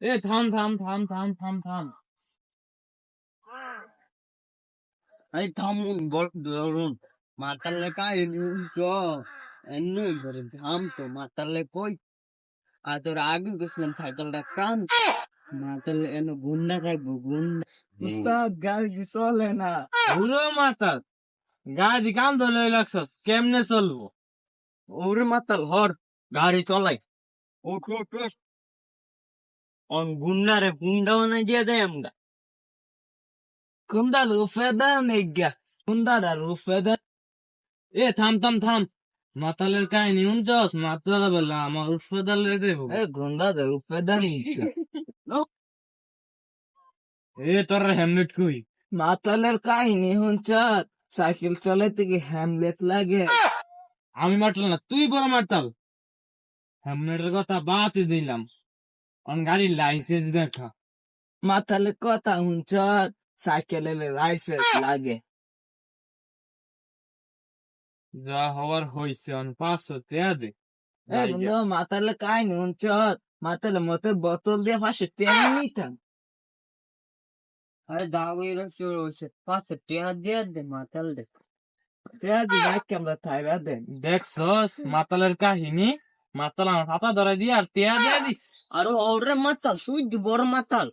এ থাম থাম থাম থাম থাম থাম এই থামুন বল ধরুন মাতালে কাহিনী তো এমনি করে থাম তো মাতালে কই আর তোর আগে গেছিলাম সাইকেলটা কান মাতালে এনে গুন্ডা থাকবো গুন্ডা উস্তাদ গাড়ি চলে না বুড়ো মাতাল গাড়ি কান ধরে লাগছস কেমনে চলবো? ওরে মাতাল হর গাড়ি চলাই ওঠ ওঠ ওঠ অন গুন্ডা রে গুন্ডা বানাই দিয়ে দেয় আমরা কুন্দা রুফে দেন এগা কুন্দারা রুফে দেন। এ থাম থাম থাম মাতালের কাহিনী শুনছস? মাতাল বললা আমার উৎপাদন দেবো। এ গুন্ডা রে রূপে দেন এ তোর হেলমেট কই? মাতালের কাহিনী শুনছ সাইকেল চালাইতে কি হ্যামলেট লাগে আমি মাতাল না, তুই বড় মাতাল। হেলমেটের কথা বাদই দিলাম, অন গাড়ির লাইসেন্স দেখা। মাতালের কথা শুনছ সাইকেলের লাইসেন্স লাগে যা হওয়ার হইছে, অন 500 টাকা দে। এ বন্ধু মাতালের কাহিনী শুনছ মাতালের মতো বোতল দিয়ে পাশে টেনে নিতাম আরে দাও এরকম শুরু হয়েছে পাশে টেনা দিয়ে দে মাতাল দে টেনা দি রাখ আমরা থাইবা দে দেখছস মাতালের কাহিনী? মাতাল আমার হাতা ধরে দিয়ে আর টেয়া দিয়ে দিস। আরে ওরে মাতাল সুই বড় মাতাল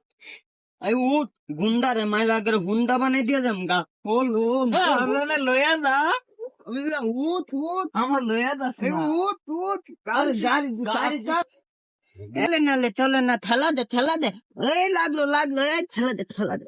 আই উঠ গুন্ডা রে মাইলা করে হুন্ডা বানাই দিয়ে যাম গা ওল ওল আমরা লয়া না আমি উঠ উঠ আমার লয়া দা উঠ উঠ গাড়ি গাড়ি গাড়ি এলে না ঠেলা দে এই লাগলো লাগলো এই ঠেলা দে